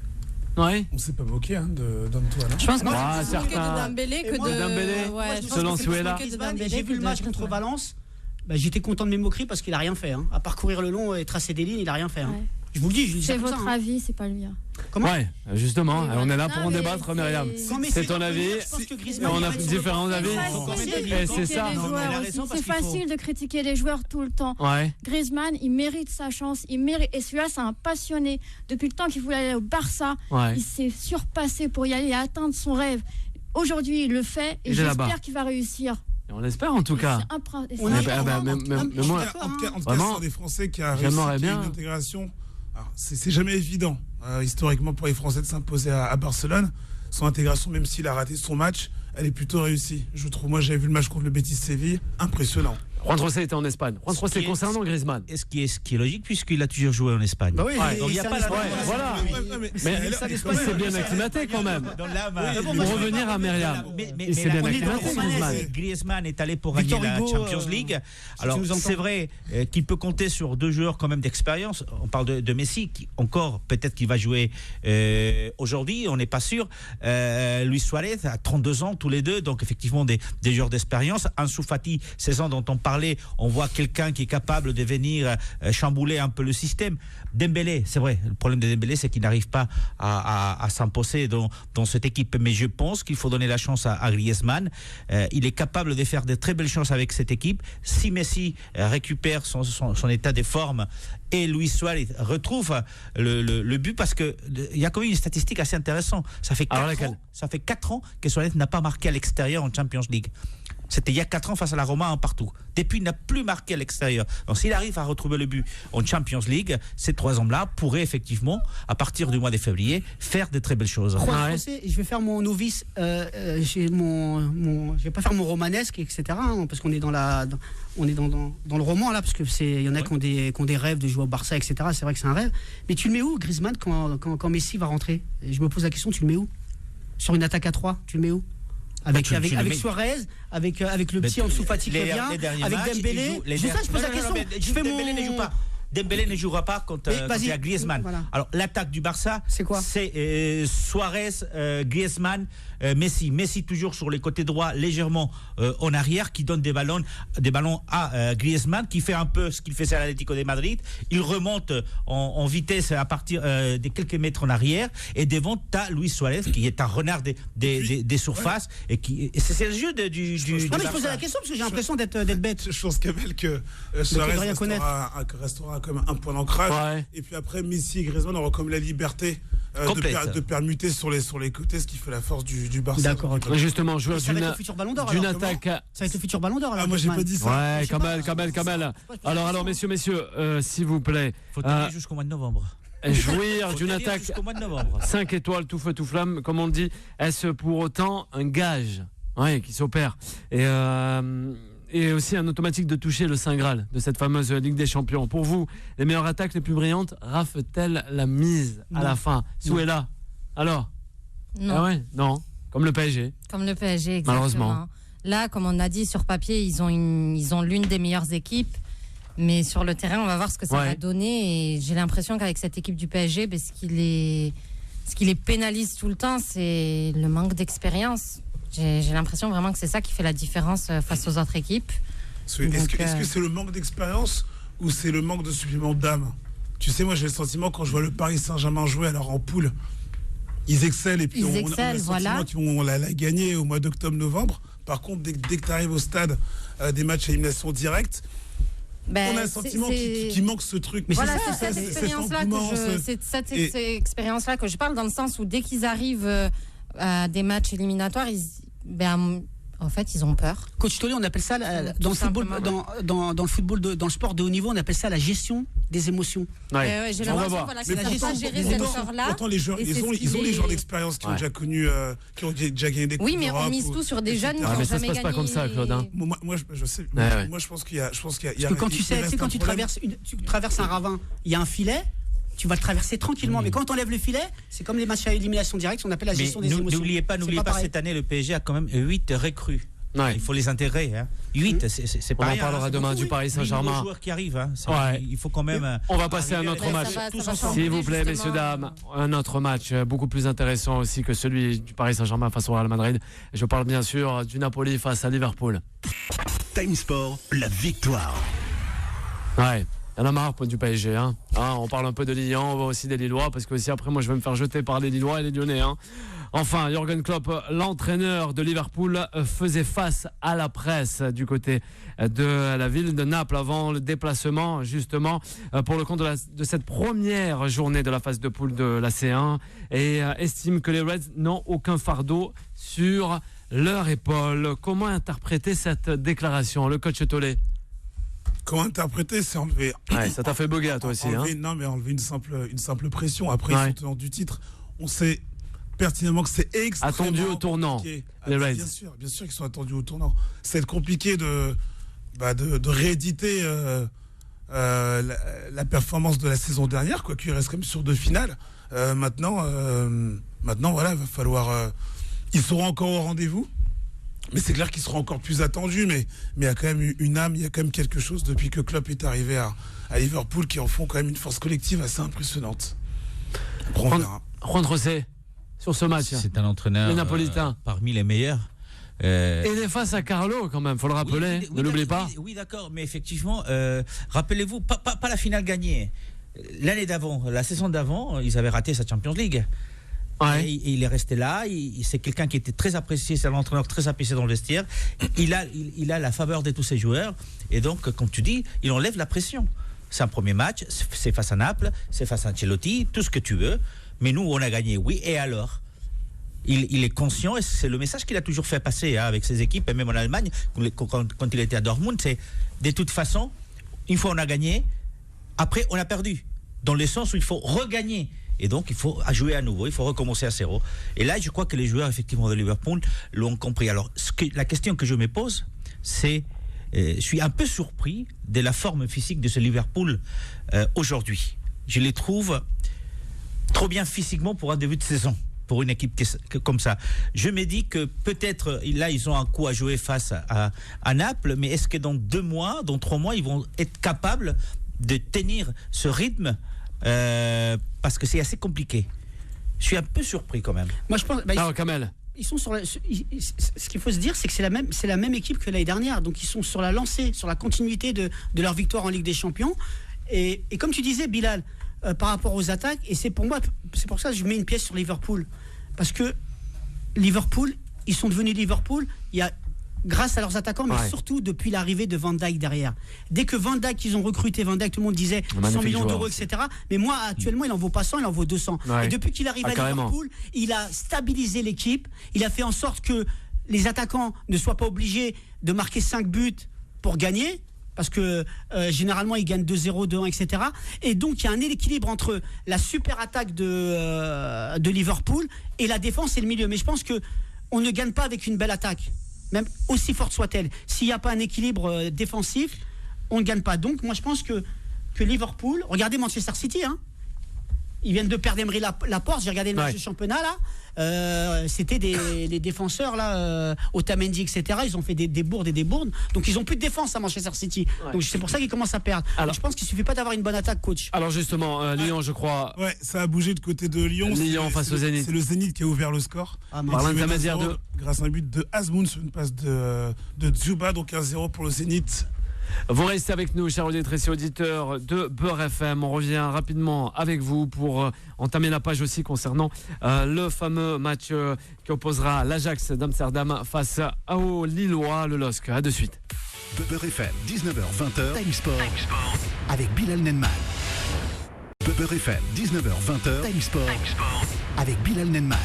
Ouais. On s'est pas moqué d'Antoine. Je pense que c'est plus de Dembélé que de Dembélé. Selon Suela. J'ai vu le match contre Valence. J'étais content de mes moqueries parce qu'il a rien fait. À parcourir le long et tracer des lignes, il a rien fait. Je vous le dis, c'est votre avis, c'est pas le mien. Comment? Ouais, justement, on est là pour en débattre, Myriam. C'est ton avis, on a différents avis. C'est ça. C'est facile de critiquer les joueurs tout le temps. Griezmann, il mérite sa chance, et celui-là, c'est un passionné. Depuis le temps qu'il voulait aller au Barça, il s'est surpassé pour y aller et atteindre son rêve. Aujourd'hui, il le fait et j'espère qu'il va réussir. On l'espère en tout cas. Moi, en tout cas, ce sont des Français qui a réussi une intégration. C'est jamais évident, historiquement, pour les Français de s'imposer à Barcelone. Son intégration, même s'il a raté son match, elle est plutôt réussie. Je trouve, moi, j'avais vu le match contre le Betis Séville, impressionnant. Juan José était en Espagne. Juan José concernant Griezmann. Ce qui est logique, puisqu'il a toujours joué en Espagne. Donc il n'y a pas voilà. Mais il s'est bien acclimaté quand même. Pour revenir à Myriam, il s'est bien acclimaté. Griezmann est allé pour gagner la Champions League. Alors c'est vrai qu'il peut compter sur 2 joueurs quand même d'expérience. On parle de Messi, qui encore peut-être qu'il va jouer aujourd'hui, on n'est pas sûr. Luis Suarez a 32 ans tous les deux, donc effectivement des joueurs d'expérience. Ansu Fati, 16 ans dont on parle. On voit quelqu'un qui est capable de venir chambouler un peu le système. Dembélé, c'est vrai, le problème de Dembélé, c'est qu'il n'arrive pas à s'imposer dans cette équipe, mais je pense qu'il faut donner la chance à Griezmann. Il est capable de faire de très belles choses avec cette équipe. Si Messi récupère son état de forme et Luis Suarez retrouve le but, parce qu'il y a quand même une statistique assez intéressante. Ça fait 4 ans que Suarez n'a pas marqué à l'extérieur en Champions League. C'était il y a 4 ans face à la Roma en partout. Depuis, il n'a plus marqué à l'extérieur. Donc, s'il arrive à retrouver le but en Champions League, ces 3 hommes-là pourraient effectivement, à partir du mois de février, faire de très belles choses. Je vais faire mon novice. Je vais pas faire mon romanesque, etc. Parce qu'on est dans le roman là, parce que il y en a qui ont des rêves de jouer au Barça, etc. C'est vrai que c'est un rêve. Mais tu le mets où, Griezmann, quand Messi va rentrer? Je me pose la question, tu le mets où? Sur une attaque à 3, tu le mets où? Avec Suarez, avec le petit Ansu Fati qui revient, avec Dembélé. Je pose la question. Dembélé ne joue pas. Dembélé ne jouera pas contre Griezmann. Voilà. Alors l'attaque du Barça, c'est quoi? C'est Suarez, Griezmann, Messi. Messi toujours sur les côtés droits, légèrement en arrière, qui donne des ballons à Griezmann, qui fait un peu ce qu'il faisait à l'Atlético de Madrid. Il remonte en vitesse à partir de quelques mètres en arrière, et devant t'as Luis Suarez qui est un renard des surfaces et c'est le jeu du je posais la question parce que j'ai l'impression d'être bête. Je pense qu'avec Suarez restera comme un point d'ancrage, et puis après Messi et Griezmann auront comme la liberté de permuter sur les côtés, ce qui fait la force du Barça. D'accord. Justement, joueur d'une attaque. Ça va être le futur ballon d'or. Moi j'ai pas dit ça. Ouais, Kamel. Alors messieurs, s'il vous plaît. Faut tenir jusqu'au mois de novembre. Jouir d'une attaque 5 étoiles, tout feu tout flamme, comme on le dit. Est-ce pour autant un gage qui s'opère et aussi un automatique de toucher le Saint Graal de cette fameuse Ligue des Champions? Pour vous, les meilleures attaques les plus brillantes raflent-elles la mise à la fin? Souhela, alors? Non. Non. Comme le PSG. Comme le PSG, exactement. Malheureusement. Là, comme on a dit, sur papier, ils ont l'une des meilleures équipes. Mais sur le terrain, on va voir ce que ça va donner. Et j'ai l'impression qu'avec cette équipe du PSG, ce qui les pénalise tout le temps, c'est le manque d'expérience. J'ai l'impression vraiment que c'est ça qui fait la différence face aux autres équipes. Est-ce que c'est le manque d'expérience ou c'est le manque de supplément d'âme? Tu sais, moi j'ai le sentiment, quand je vois le Paris Saint-Germain jouer alors en poule, ils excellent, et puis on a le sentiment qu'ils vont la gagner au mois d'octobre-novembre. Par contre, dès que tu arrives au stade des matchs à élimination directe, on a le sentiment qu'il manque ce truc. Mais voilà, c'est cette expérience-là que je parle, dans le sens où dès qu'ils arrivent à des matchs éliminatoires, En fait, ils ont peur. Coach Tolé, on appelle ça dans le football, dans le football, dans le sport de haut niveau, on appelle ça la gestion des émotions. Ouais. J'ai l'impression qu'ils ne savent pas gérer cette peur-là. Pourtant, les joueurs, ils ont les joueurs d'expérience qui ont déjà connu, qui ont déjà gagné des coupes. Oui, mais on mise tout sur des jeunes qui n'ont jamais gagné. Mais ça se passe pas comme ça, Claude. Moi, je sais. Moi, je pense qu'il y a. Parce que quand tu traverses un ravin, il y a un filet. Tu vas le traverser tranquillement, mais quand on enlève le filet, c'est comme les matchs à élimination directe, on appelle la gestion des émotions. N'oubliez pas, cette année, le PSG a quand même 8 recrues. Il faut les intégrer. Hein. 8, c'est pas rien. On en parlera demain du Paris Saint-Germain. Joueurs qui arrivent. Il faut quand même. On va passer à un autre match. S'il vous plaît, messieurs, dames, un autre match beaucoup plus intéressant aussi que celui du Paris Saint-Germain face au Real Madrid. Je parle bien sûr du Napoli face à Liverpool. Time Sport, la victoire. Ouais. Il y en a marre du PSG. On parle un peu de Lyon, on voit aussi des Lillois, parce que aussi après, moi, je vais me faire jeter par les Lillois et les Lyonnais. Enfin, Jürgen Klopp, l'entraîneur de Liverpool, faisait face à la presse du côté de la ville de Naples avant le déplacement, justement, pour le compte de cette première journée de la phase de poule de la C1, et estime que les Reds n'ont aucun fardeau sur leur épaule. Comment interpréter cette déclaration, le coach Tolé? Comment interpréter, c'est enlever. Ça t'a fait bugger à toi aussi. Non, mais enlever une simple pression. Après, ils sont tenants du titre. On sait pertinemment que c'est extrêmement attendu au tournant. Les Reds. Bien sûr qu'ils sont attendus au tournant. C'est compliqué de rééditer la performance de la saison dernière, quoi qu'il reste quand même sur 2 finales. Maintenant, voilà, il va falloir. Ils seront encore au rendez-vous. Mais c'est clair qu'ils seront encore plus attendus, mais il y a quand même une âme, il y a quand même quelque chose depuis que Klopp est arrivé à Liverpool qui en font quand même une force collective assez impressionnante. Juan José, sur ce match. C'est un entraîneur les Napolitains. Parmi les meilleurs. Et il est face à Carlo quand même, faut le rappeler, ne l'oubliez pas. Oui, d'accord, mais effectivement, rappelez-vous, pas la finale gagnée. L'année d'avant, la saison d'avant, ils avaient raté sa Champions League. Et il est resté là. C'est quelqu'un qui était très apprécié, c'est un entraîneur très apprécié dans le vestiaire. Il a la faveur de tous ses joueurs. Et donc, comme tu dis, il enlève la pression. C'est un premier match, c'est face à Naples, c'est face à Ancelotti, tout ce que tu veux. Mais nous, on a gagné, oui. Et alors ? Il est conscient, et c'est le message qu'il a toujours fait passer avec ses équipes, et même en Allemagne, quand il était à Dortmund, c'est de toute façon, une fois on a gagné, après on a perdu. Dans le sens où il faut regagner. Et donc, il faut jouer à nouveau, il faut recommencer à 0. Et là, je crois que les joueurs, effectivement, de Liverpool l'ont compris. Alors, la question que je me pose, c'est, je suis un peu surpris de la forme physique de ce Liverpool aujourd'hui. Je les trouve trop bien physiquement pour un début de saison, pour une équipe comme ça. Je me dis que peut-être, là, ils ont un coup à jouer face à Naples, mais est-ce que dans 2 mois, dans 3 mois, ils vont être capables de tenir ce rythme parce que c'est assez compliqué. Je suis un peu surpris quand même. Moi je pense. Kamel. Ils sont ce qu'il faut se dire, c'est que c'est la même équipe que l'année dernière. Donc ils sont sur la lancée, sur la continuité de leur victoire en Ligue des Champions. Et comme tu disais, Bilal, par rapport aux attaques, et c'est pour ça que je mets une pièce sur Liverpool, parce que Liverpool, ils sont devenus Liverpool. Grâce à leurs attaquants, mais surtout depuis l'arrivée de Van Dijk derrière. Dès que Van Dijk, ils ont recruté Van Dijk, tout le monde disait 100 millions d'euros, etc. Mais moi, actuellement, il en vaut pas 100, il en vaut 200. Et depuis qu'il arrive à Liverpool, il a stabilisé l'équipe. Il a fait en sorte que les attaquants ne soient pas obligés de marquer 5 buts pour gagner. Parce que généralement, ils gagnent 2-0, 2-1, etc. Et donc, il y a un équilibre entre la super attaque de Liverpool et la défense et le milieu. Mais je pense qu'on ne gagne pas avec une belle attaque. Même aussi forte soit-elle. S'il n'y a pas un équilibre défensif, on ne gagne pas. Donc, moi, je pense que Liverpool... Regardez Manchester City, ils viennent de perdre Emery Laporte. J'ai regardé le match du championnat, là. C'était les défenseurs, là, Otamendi, etc. Ils ont fait des bourdes et des bourdes. Donc, ils n'ont plus de défense à Manchester City. Donc, c'est pour ça qu'ils commencent à perdre. Alors, je pense qu'il ne suffit pas d'avoir une bonne attaque, coach. Alors, justement, Lyon, je crois... Ouais, ça a bougé de côté de Lyon. Lyon face au Zénith. C'est le Zénith qui a ouvert le score. Par l'intermédiaire de... Grâce à un but de Azmoun sur une passe de Dzuba. Donc, 1-0 pour le Zénith. Vous restez avec nous, chers auditrices et auditeurs de Beurre FM. On revient rapidement avec vous pour entamer la page aussi concernant le fameux match qui opposera l'Ajax d'Amsterdam face au Lillois, le LOSC. A de suite. Beurre FM, 19h-20h, Time Sport avec Bilal Nenman. Beurre FM, 19h-20h, Time Sport avec Bilal Nenman.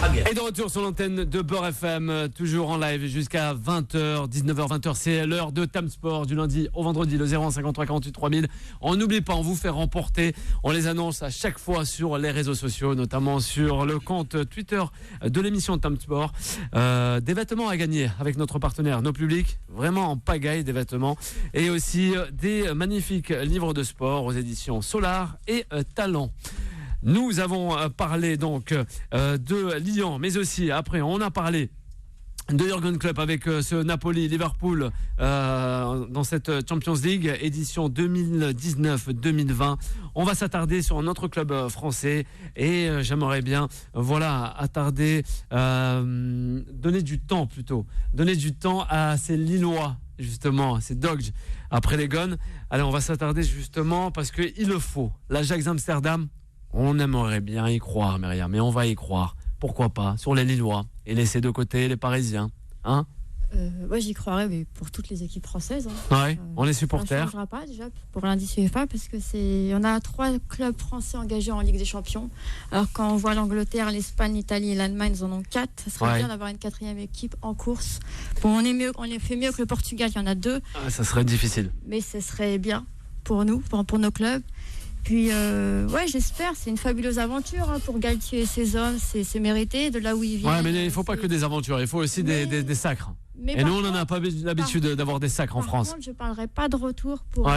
Et de retour sur l'antenne de Beurre FM, toujours en live jusqu'à 20h, 19h, 20h, c'est l'heure de Tam Sport du lundi au vendredi, le 01 53 48 3000. On n'oublie pas, on vous fait remporter, on les annonce à chaque fois sur les réseaux sociaux, notamment sur le compte Twitter de l'émission Tam Sport. Des vêtements à gagner avec notre partenaire No Public, vraiment en pagaille des vêtements, et aussi des magnifiques livres de sport aux éditions Solar et Talent. Nous avons parlé donc de Lyon, mais aussi après on a parlé de Jürgen Klopp avec ce Napoli-Liverpool dans cette Champions League édition 2019-2020. On va s'attarder sur notre club français et j'aimerais bien donner du temps à ces Lillois, justement, ces Dogs après les Gones. Allez, on va s'attarder justement parce qu'il le faut. L'Ajax Amsterdam, on aimerait bien y croire, Myriam, mais on va y croire. Pourquoi pas, sur les Lillois et laisser de côté les Parisiens, hein? Ouais, j'y croirais, mais pour toutes les équipes françaises. Ouais, on est supporters. Ça ne changera pas déjà pour l'indice UEFA parce que on a 3 clubs français engagés en Ligue des Champions. Alors quand on voit l'Angleterre, l'Espagne, l'Italie et l'Allemagne, ils en ont 4. Ça serait bien d'avoir une 4e équipe en course. Bon, on est fait mieux que le Portugal, il y en a 2. Ah, ça serait difficile. Mais ce serait bien pour nous, pour nos clubs. Puis, j'espère, c'est une fabuleuse aventure pour Galtier et ses hommes, c'est mérité de là où ils viennent. Ouais, mais il ne faut pas que des aventures, il faut aussi des sacres. Et nous, on n'en a pas l'habitude d'avoir des sacres en France. Par contre, je ne parlerai pas de retour pour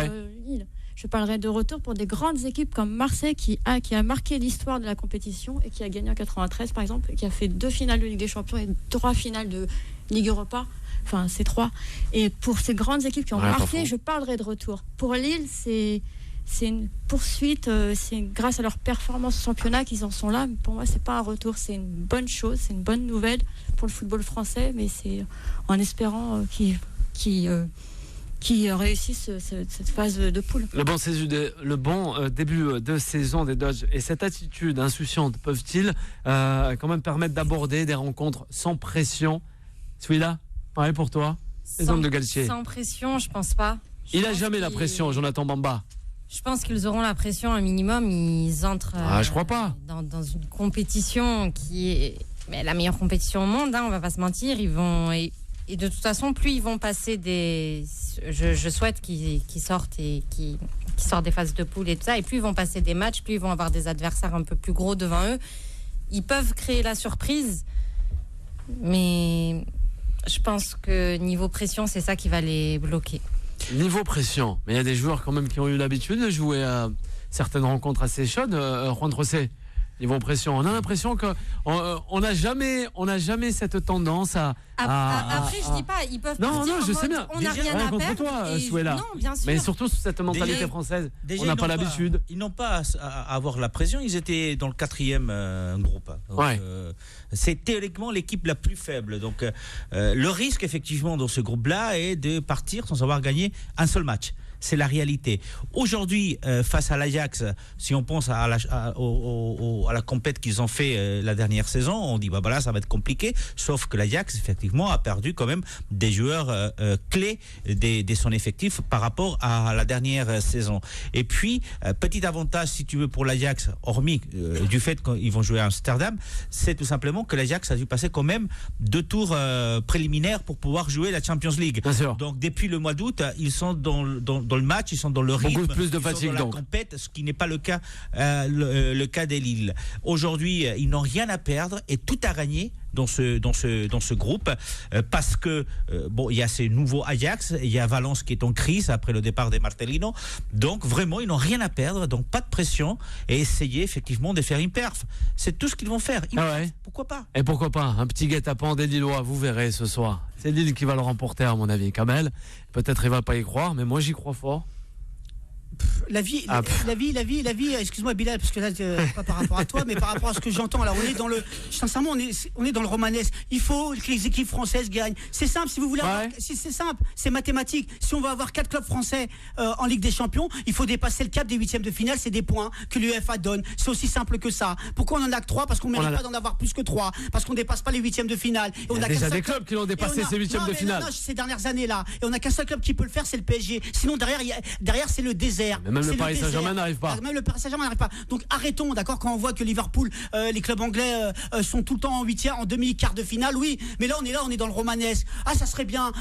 Lille. Je parlerai de retour pour des grandes équipes comme Marseille qui a marqué l'histoire de la compétition et qui a gagné en 93, par exemple, et qui a fait 2 finales de Ligue des Champions et 3 finales de Ligue Europa. Enfin, c'est 3. Et pour ces grandes équipes qui ont marqué, je parlerai de retour. Pour Lille, c'est une poursuite, c'est grâce à leur performance au championnat qu'ils en sont là. Pour moi, c'est pas un retour, c'est une bonne chose, c'est une bonne nouvelle pour le football français, mais c'est en espérant qu'ils réussissent cette phase de poule. Le bon début de saison des Dodge et cette attitude insouciante peuvent-ils quand même permettre d'aborder des rencontres sans pression? Celui-là, pareil pour toi, les hommes de Galtier. Sans pression, je pense pas. Il n'a jamais la pression, Jonathan Bamba. Je pense qu'ils auront la pression un minimum. Ils entrent je crois pas. Dans une compétition qui est la meilleure compétition au monde, on va pas se mentir. Ils vont et de toute façon, plus ils vont passer je souhaite qu'ils sortent et qu'ils sortent des phases de poule et tout ça, et plus ils vont passer des matchs, plus ils vont avoir des adversaires un peu plus gros devant eux. Ils peuvent créer la surprise, mais je pense que niveau pression, c'est ça qui va les bloquer. Niveau pression, mais il y a des joueurs quand même qui ont eu l'habitude de jouer à certaines rencontres assez chaudes. Juan José, niveau pression, on a l'impression qu'on n'a jamais cette tendance à. Après, je dis pas, ils peuvent partir je sais bien. On n'a rien à perdre. Toi, non, bien sûr. Mais surtout cette mentalité française, on n'a pas l'habitude. Ils n'ont pas à avoir la pression. Ils étaient dans le 4e groupe. Donc, c'est théoriquement l'équipe la plus faible. Donc, le risque effectivement dans ce groupe-là est de partir sans avoir gagné un seul match. C'est la réalité. Aujourd'hui, face à l'Ajax, si on pense à la compète qu'ils ont fait la dernière saison, on dit là ça va être compliqué. Sauf que l'Ajax effectivement a perdu quand même des joueurs clés de son effectif par rapport à la dernière saison. Et puis petit avantage si tu veux pour l'Ajax, hormis du fait qu'ils vont jouer à Amsterdam, c'est tout simplement que l'Ajax a dû passer quand même 2 tours préliminaires pour pouvoir jouer la Champions League. Bien sûr. Donc depuis le mois d'août, ils sont dans le match, ils sont dans le rythme, beaucoup plus de fatigue, dans la compète, ce qui n'est pas le cas le cas des Lille. Aujourd'hui, ils n'ont rien à perdre et tout à gagner dans ce groupe parce que il y a ces nouveaux Ajax, il y a Valence qui est en crise après le départ de Marcelino, donc vraiment ils n'ont rien à perdre, donc pas de pression et essayer effectivement de faire une perf, c'est tout ce qu'ils vont faire. Pourquoi pas? Et pourquoi pas un petit guet-apens des Lillois, vous verrez ce soir, c'est Lille qui va le remporter à mon avis. Kamel, peut-être il va pas y croire, mais moi j'y crois fort. La vie, excuse-moi Bilal, parce que là, pas par rapport à toi, mais par rapport à ce que j'entends, là, sincèrement, on est dans le romanesque. Il faut que les équipes françaises gagnent. C'est simple, si vous voulez c'est simple, c'est mathématique. Si on veut avoir 4 clubs français en Ligue des Champions, il faut dépasser le cap des 8e de finale, c'est des points que l'UEFA donne. C'est aussi simple que ça. Pourquoi on en a que 3? Parce qu'on ne mérite pas d'en avoir plus que 3. Parce qu'on ne dépasse pas les 8e de finale. Et il y a déjà des clubs qui ont dépassé ces 8e de finale. Non, ces dernières années-là. Et on n'a qu'un seul club qui peut le faire, c'est le PSG. Sinon, derrière c'est le désert. Mais Même le Paris Saint-Germain n'arrive pas. Même le Paris Saint-Germain n'arrive pas. Donc arrêtons, d'accord, quand on voit que Liverpool, les clubs anglais sont tout le temps en huitième, en demi-quart de finale, oui. Mais là, on est dans le romanesque. Ah, ça serait bien.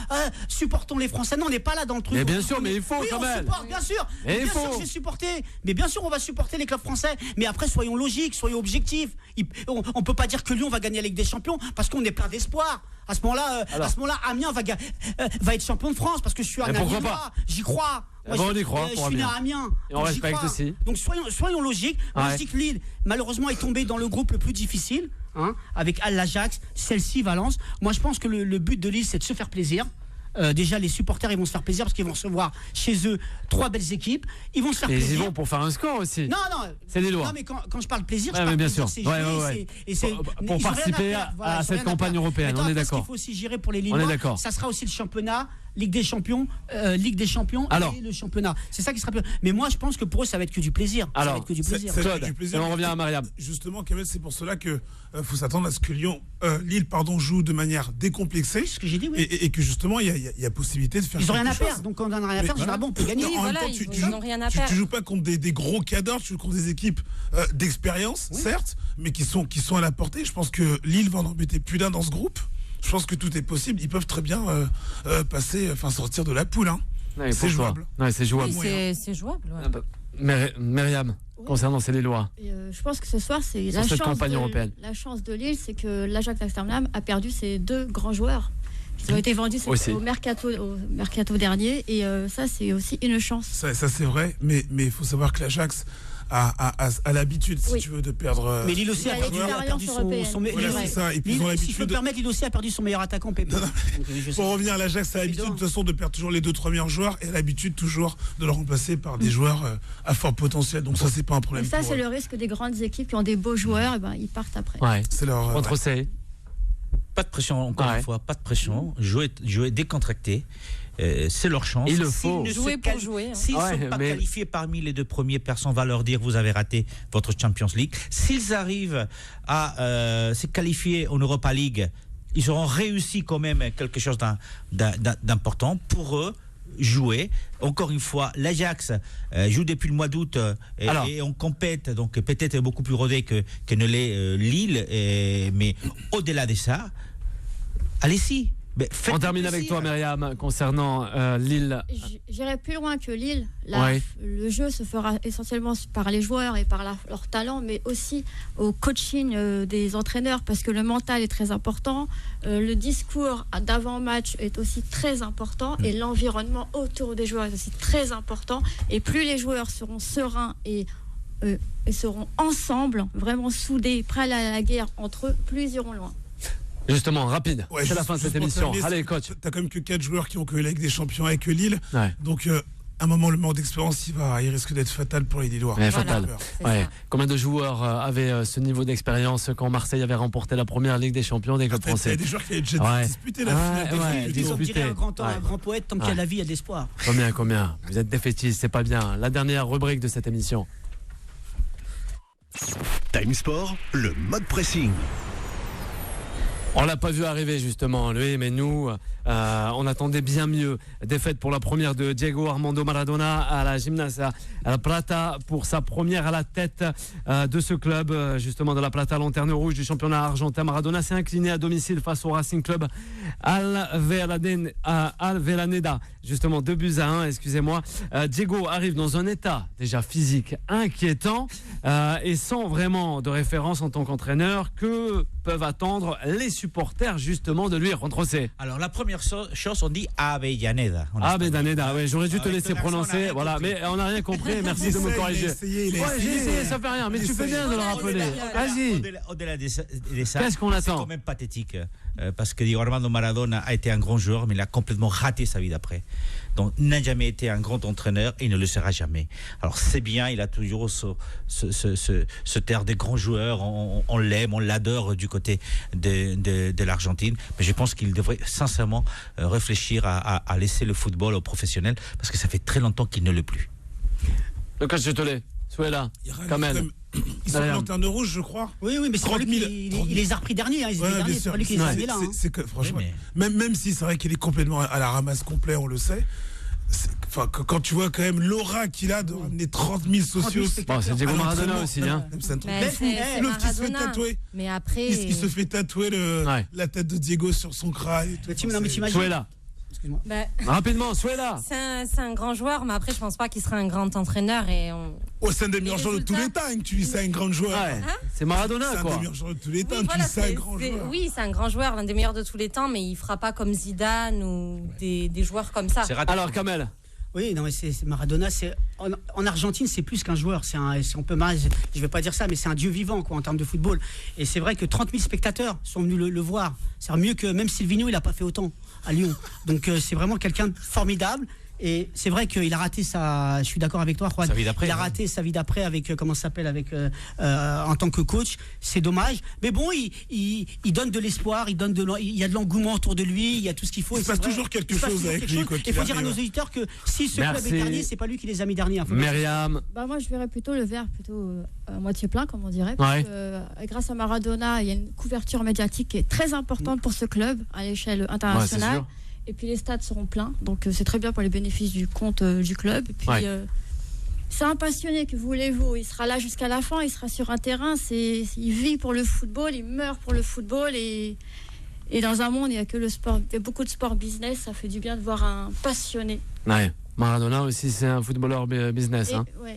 Supportons les Français. Non, on n'est pas là dans le truc. Mais bien sûr, mais il faut quand même. Supporte, bien sûr. Bien sûr, je vais supporter. Mais bien sûr, on va supporter les clubs français. Mais après, soyons logiques, soyons objectifs. On peut pas dire que Lyon va gagner la Ligue des Champions parce qu'on est plein d'espoir. À ce moment-là, Amiens va être champion de France parce que je suis un Amiens. J'y crois. Moi, on y croit. Je suis né à Amiens. Et on respecte aussi. Donc soyons logiques. Moi, je dis que Lille, malheureusement, est tombé dans le groupe le plus difficile, avec l'Ajax, Chelsea, Valence. Moi, je pense que le but de Lille, c'est de se faire plaisir. Déjà, les supporters, ils vont se faire plaisir parce qu'ils vont recevoir chez eux 3 belles équipes. Ils vont se faire plaisir. Et ils vont pour faire un score aussi. Non, c'est les lois. Non, mais quand je parle plaisir, je parle bien sûr. Pour participer à cette campagne européenne, on est d'accord. Il faut aussi gérer pour les Lillois. Ça sera aussi le championnat, Ligue des Champions et le championnat. C'est ça qui sera. Mais moi, je pense que pour eux, ça va être que du plaisir. Alors, ça va être que du plaisir. Et on revient à Mariam. Justement, Kamel, c'est pour cela que faut s'attendre à ce que Lille joue de manière décomplexée. Ce que j'ai dit, oui. Et que justement, il y a possibilité de faire. Ils n'ont rien à chose. perdre. Donc quand on n'a rien à perdre, généralement, on peut gagner. Oui, voilà, ils n'ont rien à perdre. Tu joues pas contre des gros cadors, tu joues contre des équipes d'expérience, certes, mais qui sont à la portée. Je pense que Lille va en embêter plus d'un dans ce groupe. Je pense que tout est possible. Ils peuvent très bien sortir de la poule. C'est jouable. C'est jouable. Oui, c'est jouable. Ouais. Myriam, concernant ces Lillois. Je pense que ce soir, c'est la chance de Lille, c'est que l'Ajax Amsterdam a perdu ses 2 grands joueurs. Ils ont été vendus au mercato dernier, et ça, c'est aussi une chance. Ça c'est vrai, mais il faut savoir que l'Ajax a l'habitude, si tu veux, de perdre. Mais Lille aussi a perdu son meilleur. Et puis ils ont l'habitude. Si je peux me permettre, Lille aussi a perdu son meilleur attaquant, Pépé. Pour revenir à l'Ajax, a l'habitude de toute façon de perdre toujours les 2-3 meilleurs joueurs et a l'habitude toujours de le remplacer par des joueurs à fort potentiel. Donc ça, c'est pas un problème. Et ça, c'est le risque des grandes équipes qui ont des beaux joueurs, et ils partent après. C'est leur. Pas de pression, encore une fois, pas de pression. Jouer décontracté. C'est leur chance. Il le faut. Jouer pour jouer. S'ils ne sont pas qualifiés parmi les 2 premiers, personne ne va leur dire vous avez raté votre Champions League. S'ils arrivent à se qualifier en Europa League, ils auront réussi quand même quelque chose d'important pour eux. Jouer. Encore une fois, l'Ajax joue depuis le mois d'août et on compète, donc peut-être beaucoup plus rodé que ne l'est Lille. Mais au-delà de ça, allez-y. On termine avec toi, Myriam, concernant Lille. J'irai plus loin que Lille. Le jeu se fera essentiellement par les joueurs et par leur talent, mais aussi au coaching des entraîneurs, parce que le mental est très important. Le discours d'avant-match est aussi très important, et l'environnement autour des joueurs est aussi très important. Et plus les joueurs seront sereins et seront ensemble, vraiment soudés, prêts à la guerre entre eux, plus ils iront loin. Justement, rapide, c'est la fin de cette émission. Allez, coach. T'as quand même que 4 joueurs qui ont que la Ligue des Champions avec Lille. Donc, à un moment, le manque d'expérience, il risque d'être fatal pour les Lillois. Fatal. Combien de joueurs avaient ce niveau d'expérience quand Marseille avait remporté la première Ligue des Champions des clubs français? Il y a des joueurs qui avaient déjà disputé la finale. On dirait un grand poète, tant qu'il y a la vie, il y a de l'espoir. Combien? Vous êtes défaitistes, c'est pas bien. La dernière rubrique de cette émission. Time Sport, le mode pressing. On l'a pas vu arriver justement, lui, mais nous, on attendait bien mieux. Défaite pour la première de Diego Armando Maradona à la Gimnasia La Plata pour sa première à la tête de ce club, justement de La Plata, lanterne rouge du championnat argentin. Maradona s'est incliné à domicile face au Racing Club Avellaneda, justement 2-1, excusez-moi. Diego arrive dans un état déjà physique inquiétant et sans vraiment de référence en tant qu'entraîneur. Que peuvent attendre les supporters justement de lui, Rontrosé? Alors la première chose, on dit Avellaneda. Avellaneda, oui, j'aurais dû te laisser prononcer, voilà, mais on n'a rien compris, merci de me corriger. J'ai essayé, ça fait rien, mais tu fais bien de le rappeler. Vas-y. Au-delà de ça, qu'est-ce qu'on attend? C'est quand même pathétique, parce que Diego Armando Maradona a été un grand joueur, mais il a complètement raté sa vie d'après. Donc, il n'a jamais été un grand entraîneur et il ne le sera jamais. Alors, c'est bien, il a toujours ce terre des grands joueurs, on l'aime, on l'adore du côté de l'Argentine, mais je pense qu'il devrait sincèrement réfléchir à laisser le football aux professionnels, parce que ça fait très longtemps qu'il ne l'est plus. Le coach de Tolé, soyez là, quand même. Ils sont lanterne rouge, je crois. Oui, mais c'est lui qui les a repris dernier. C'est pas lui qui les a là. Franchement, même si c'est vrai qu'il est complètement à la ramasse complet, on le sait. Quand tu vois quand même l'aura qu'il a de ramener 30 000 socios. Bon, c'est Diego Maradona aussi, hein. C'est Maradona. Mais après. Il se fait tatouer la tête de Diego sur son crâne. Suela. Rapidement, Suela. C'est un grand joueur, mais après, je pense pas qu'il sera un grand entraîneur. C'est un des meilleurs joueurs de tous les temps que tu dis c'est un grand joueur. C'est Maradona, quoi. C'est un des meilleurs joueurs de tous les temps, tu dis c'est un grand joueur. Oui, c'est un grand joueur, l'un des meilleurs de tous les temps, mais il fera pas comme Zidane ou des joueurs comme ça. Alors, Kamel. Oui, non, mais c'est Maradona. En Argentine, c'est plus qu'un joueur. On peut mal, je vais pas dire ça, mais c'est un dieu vivant, quoi, en termes de football. Et c'est vrai que 30 000 spectateurs sont venus le voir. C'est mieux que même Silvino, il a pas fait autant à Lyon. Donc c'est vraiment quelqu'un de formidable. Et c'est vrai qu'il a raté je suis d'accord avec toi, Juan. Il a raté sa vie d'après avec en tant que coach. C'est dommage. Mais bon, il donne de l'espoir, il y a de l'engouement autour de lui, il y a tout ce qu'il faut. Il se passe toujours quelque chose avec lui. Il faut dire à nos auditeurs que si ce club est dernier, c'est pas lui qui les a mis derniers. Myriam. Moi, je verrais plutôt le verre à moitié plein, comme on dirait. Parce que, grâce à Maradona, il y a une couverture médiatique qui est très importante pour ce club à l'échelle internationale. Et puis les stades seront pleins, donc c'est très bien pour les bénéfices du compte du club. Et puis c'est un passionné, que voulez-vous, il sera là jusqu'à la fin, il sera sur un terrain, il vit pour le football, il meurt pour le football, et dans un monde il n'y a que le sport, il y a beaucoup de sport business, ça fait du bien de voir un passionné. Maradona aussi, c'est un footballeur business.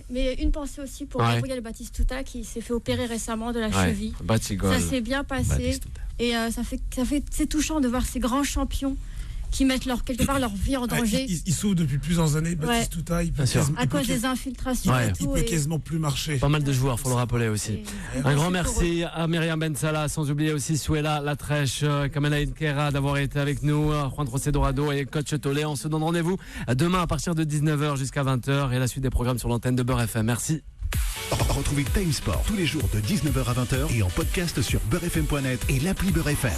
Mais une pensée aussi pour Gabriel Batistuta qui s'est fait opérer récemment de la cheville. Ça s'est bien passé, et c'est touchant de voir ces grands champions qui mettent quelque part leur vie en danger. Il souffre depuis plusieurs années, Batistuta. À cause des infiltrations. Il peut quasiment plus marcher. Pas mal de joueurs, faut le rappeler aussi. Un grand merci à Myriam Ben Salah, sans oublier aussi Suela Latrèche, Kamel Inkera d'avoir été avec nous, Juan José Dorado et Coach Tolé. On se donne rendez-vous demain à partir de 19h jusqu'à 20h et la suite des programmes sur l'antenne de Beurre FM. Merci. Retrouvez Time Sport tous les jours de 19h à 20h et en podcast sur beurrefm.net et l'appli Beurre FM.